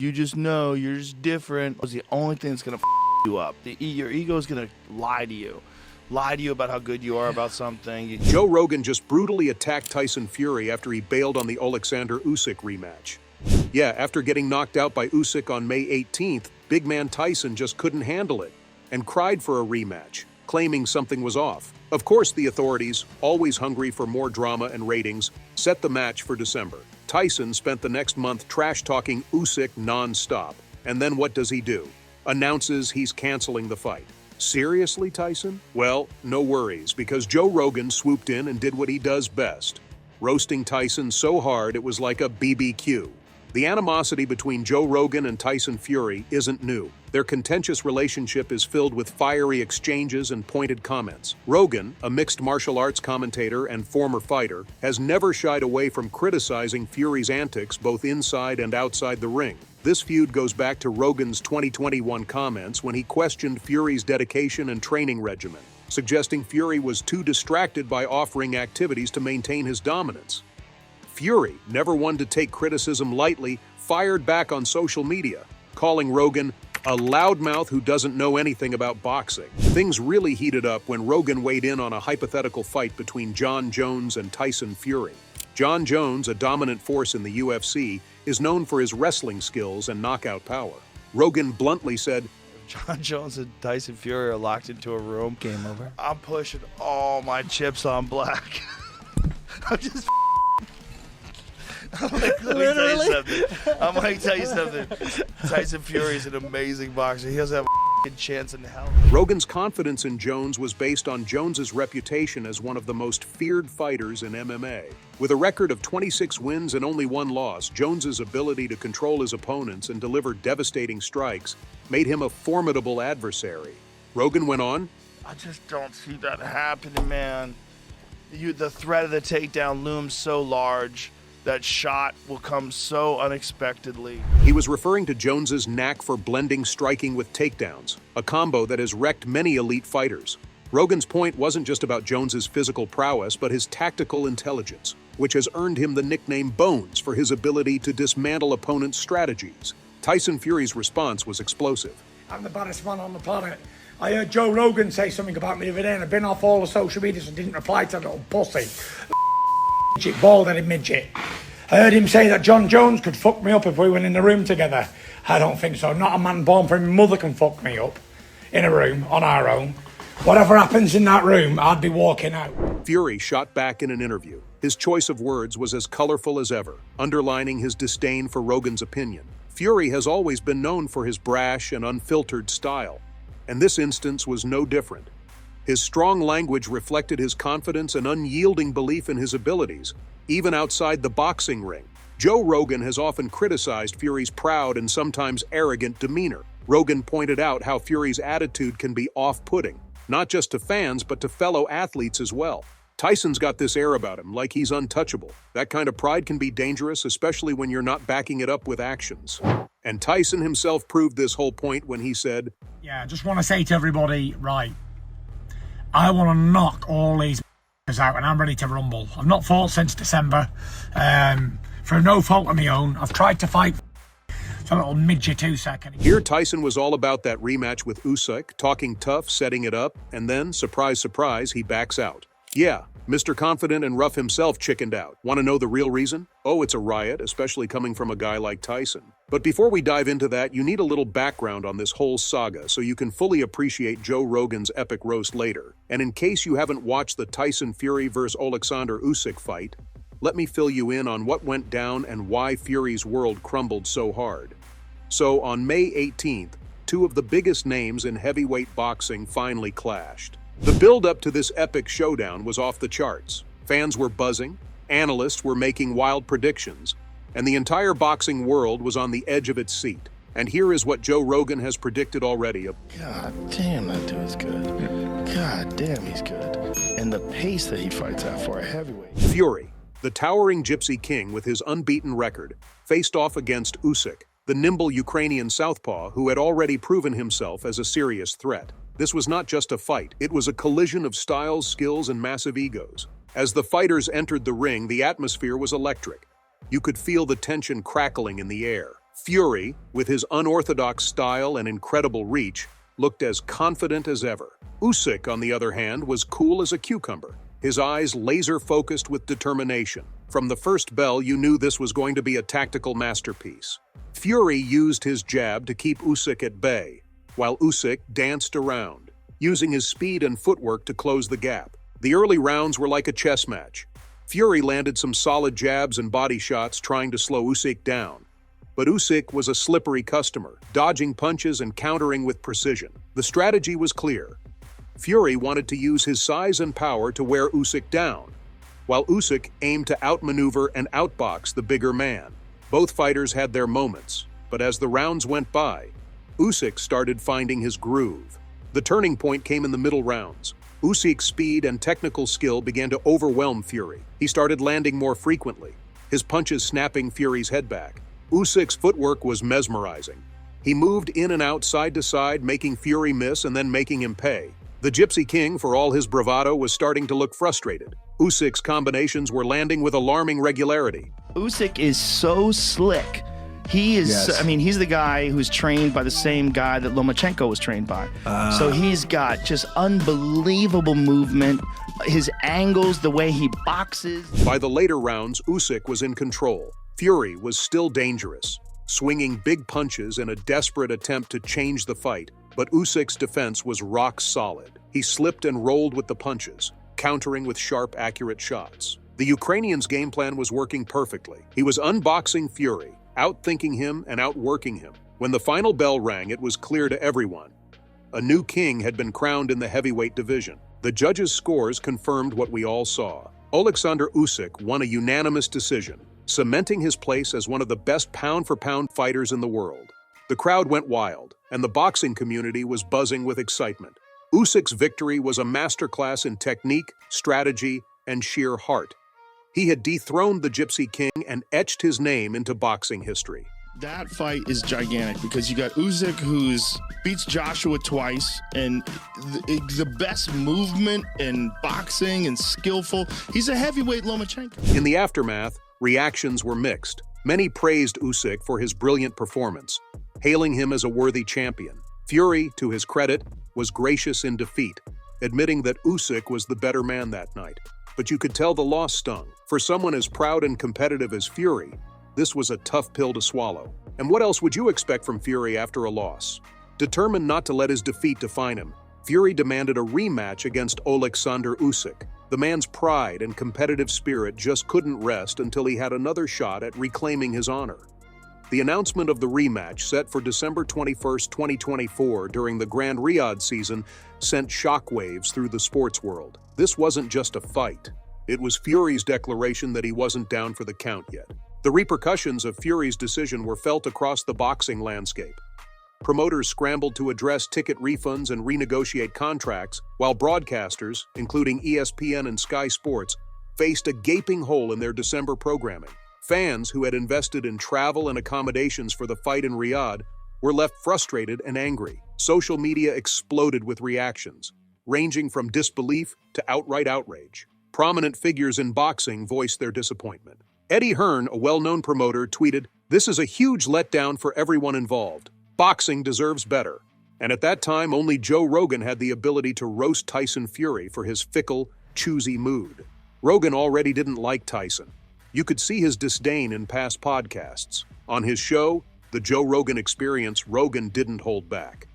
You just know you're just different. It's the only thing that's going to you up. Your ego is going to lie to you. Lie to you about how good you are about something. Joe Rogan just brutally attacked Tyson Fury after he bailed on the Oleksandr Usyk rematch. Yeah, after getting knocked out by Usyk on May 18th, big man Tyson just couldn't handle it and cried for a rematch, claiming something was off. Of course, the authorities, always hungry for more drama and ratings, set the match for December. Tyson spent the next month trash-talking Usyk non-stop. And then what does he do? Announces he's canceling the fight. Seriously, Tyson? Well, no worries, because Joe Rogan swooped in and did what he does best, roasting Tyson so hard it was like a BBQ. The animosity between Joe Rogan and Tyson Fury isn't new. Their contentious relationship is filled with fiery exchanges and pointed comments. Rogan, a mixed martial arts commentator and former fighter, has never shied away from criticizing Fury's antics both inside and outside the ring. This feud goes back to Rogan's 2021 comments when he questioned Fury's dedication and training regimen, suggesting Fury was too distracted by offering activities to maintain his dominance. Fury, never one to take criticism lightly, fired back on social media, calling Rogan a loudmouth who doesn't know anything about boxing. Things really heated up when Rogan weighed in on a hypothetical fight between Jon Jones and Tyson Fury. Jon Jones, a dominant force in the UFC, is known for his wrestling skills and knockout power. Rogan bluntly said, Jon Jones and Tyson Fury are locked into a room. Game over. I'm pushing all my chips on black. I'm just I'm like, let me tell you something. Tyson Fury is an amazing boxer. He doesn't have a chance in hell. Rogan's confidence in Jones was based on Jones's reputation as one of the most feared fighters in MMA. With a record of 26 wins and only 1 loss, Jones's ability to control his opponents and deliver devastating strikes made him a formidable adversary. Rogan went on, I just don't see that happening, man. The threat of the takedown looms so large. That shot will come so unexpectedly. He was referring to Jones's knack for blending striking with takedowns, a combo that has wrecked many elite fighters. Rogan's point wasn't just about Jones's physical prowess, but his tactical intelligence, which has earned him the nickname Bones for his ability to dismantle opponents' strategies. Tyson Fury's response was explosive. I'm the baddest man on the planet. I heard Joe Rogan say something about me the other day, and I've been off all the social media, so I didn't reply to that little pussy. Bald-headed midget. I heard him say that Jon Jones could fuck me up if we went in the room together. I don't think so. Not a man born for him. Mother can fuck me up in a room on our own. Whatever happens in that room, I'd be walking out. Fury shot back in an interview. His choice of words was as colorful as ever, underlining his disdain for Rogan's opinion. Fury has always been known for his brash and unfiltered style, and this instance was no different. His strong language reflected his confidence and unyielding belief in his abilities, even outside the boxing ring. Joe Rogan has often criticized Fury's proud and sometimes arrogant demeanor. Rogan pointed out how Fury's attitude can be off-putting, not just to fans but to fellow athletes as well. Tyson's got this air about him, like he's untouchable. That kind of pride can be dangerous, especially when you're not backing it up with actions. And Tyson himself proved this whole point when he said, Yeah, I just want to say to everybody, right, I want to knock all these out and I'm ready to rumble. I've not fought since December. For no fault of my own. I've tried to fight a little midget Usyk. Here Tyson was all about that rematch with Usyk, talking tough, setting it up, and then, surprise, surprise, he backs out. Yeah, Mr. Confident and rough himself chickened out. Want to know the real reason? Oh, it's a riot, especially coming from a guy like Tyson. But before we dive into that, you need a little background on this whole saga so you can fully appreciate Joe Rogan's epic roast later. And in case you haven't watched the Tyson Fury vs. Oleksandr Usyk fight, let me fill you in on what went down and why Fury's world crumbled so hard. So, on May 18th, 2 of the biggest names in heavyweight boxing finally clashed. The build-up to this epic showdown was off the charts. Fans were buzzing, analysts were making wild predictions, and the entire boxing world was on the edge of its seat. And here is what Joe Rogan has predicted already. God damn, that dude is good. God damn, he's good. And the pace that he fights at for a heavyweight. Fury, the towering Gypsy King with his unbeaten record, faced off against Usyk, the nimble Ukrainian southpaw who had already proven himself as a serious threat. This was not just a fight, it was a collision of styles, skills, and massive egos. As the fighters entered the ring, the atmosphere was electric. You could feel the tension crackling in the air. Fury, with his unorthodox style and incredible reach, looked as confident as ever. Usyk, on the other hand, was cool as a cucumber, his eyes laser-focused with determination. From the first bell, you knew this was going to be a tactical masterpiece. Fury used his jab to keep Usyk at bay, while Usyk danced around, using his speed and footwork to close the gap. The early rounds were like a chess match. Fury landed some solid jabs and body shots trying to slow Usyk down. But Usyk was a slippery customer, dodging punches and countering with precision. The strategy was clear. Fury wanted to use his size and power to wear Usyk down, while Usyk aimed to outmaneuver and outbox the bigger man. Both fighters had their moments, but as the rounds went by, Usyk started finding his groove. The turning point came in the middle rounds. Usyk's speed and technical skill began to overwhelm Fury. He started landing more frequently, his punches snapping Fury's head back. Usyk's footwork was mesmerizing. He moved in and out side to side, making Fury miss and then making him pay. The Gypsy King, for all his bravado, was starting to look frustrated. Usyk's combinations were landing with alarming regularity. Usyk is so slick. He is, Yes. I mean, he's the guy who's trained by the same guy that Lomachenko was trained by. So he's got just unbelievable movement, his angles, the way he boxes. By the later rounds, Usyk was in control. Fury was still dangerous, swinging big punches in a desperate attempt to change the fight, but Usyk's defense was rock solid. He slipped and rolled with the punches, countering with sharp, accurate shots. The Ukrainian's game plan was working perfectly. He was unboxing Fury, outthinking him and outworking him. When the final bell rang, it was clear to everyone. A new king had been crowned in the heavyweight division. The judges' scores confirmed what we all saw. Oleksandr Usyk won a unanimous decision, cementing his place as one of the best pound-for-pound fighters in the world. The crowd went wild, and the boxing community was buzzing with excitement. Usyk's victory was a masterclass in technique, strategy, and sheer heart. He had dethroned the Gypsy King and etched his name into boxing history. That fight is gigantic because you got Usyk, who's beats Joshua twice, and the best movement and boxing and skillful. He's a heavyweight Lomachenko. In the aftermath, reactions were mixed. Many praised Usyk for his brilliant performance, hailing him as a worthy champion. Fury, to his credit, was gracious in defeat, admitting that Usyk was the better man that night. But you could tell the loss stung. For someone as proud and competitive as Fury, this was a tough pill to swallow. And what else would you expect from Fury after a loss? Determined not to let his defeat define him, Fury demanded a rematch against Oleksandr Usyk. The man's pride and competitive spirit just couldn't rest until he had another shot at reclaiming his honor. The announcement of the rematch, set for December 21, 2024, during the Grand Riyadh season, sent shockwaves through the sports world. This wasn't just a fight. It was Fury's declaration that he wasn't down for the count yet. The repercussions of Fury's decision were felt across the boxing landscape. Promoters scrambled to address ticket refunds and renegotiate contracts, while broadcasters, including ESPN and Sky Sports, faced a gaping hole in their December programming. Fans who had invested in travel and accommodations for the fight in Riyadh were left frustrated and angry. Social media exploded with reactions, ranging from disbelief to outright outrage. Prominent figures in boxing voiced their disappointment. Eddie Hearn, a well-known promoter, tweeted, "This is a huge letdown for everyone involved. Boxing deserves better." And at that time, only Joe Rogan had the ability to roast Tyson Fury for his fickle, choosy mood. Rogan already didn't like Tyson. You could see his disdain in past podcasts. On his show, The Joe Rogan Experience, Rogan didn't hold back.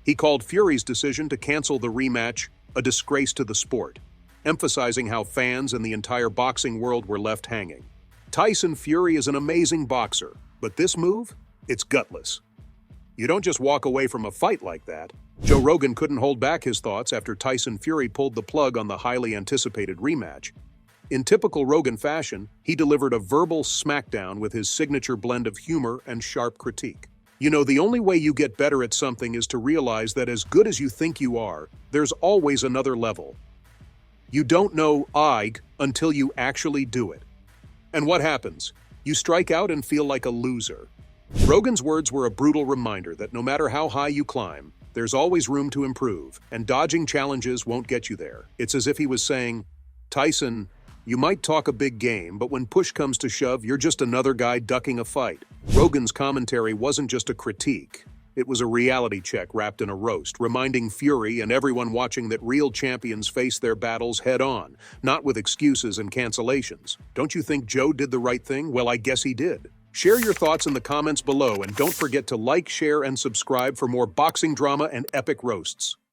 He called Fury's decision to cancel the rematch a disgrace to the sport, emphasizing how fans and the entire boxing world were left hanging. Tyson Fury is an amazing boxer, but this move? It's gutless. You don't just walk away from a fight like that. Joe Rogan couldn't hold back his thoughts after Tyson Fury pulled the plug on the highly anticipated rematch. In typical Rogan fashion, he delivered a verbal smackdown with his signature blend of humor and sharp critique. You know, the only way you get better at something is to realize that as good as you think you are, there's always another level. You don't know "I" until you actually do it. And what happens? You strike out and feel like a loser. Rogan's words were a brutal reminder that no matter how high you climb, there's always room to improve, and dodging challenges won't get you there. It's as if he was saying, "Tyson, You might talk a big game, but when push comes to shove, you're just another guy ducking a fight. Rogan's commentary wasn't just a critique. It was a reality check wrapped in a roast, reminding Fury and everyone watching that real champions face their battles head-on, not with excuses and cancellations. Don't you think Joe did the right thing? Well, I guess he did. Share your thoughts in the comments below, and don't forget to like, share, and subscribe for more boxing drama and epic roasts.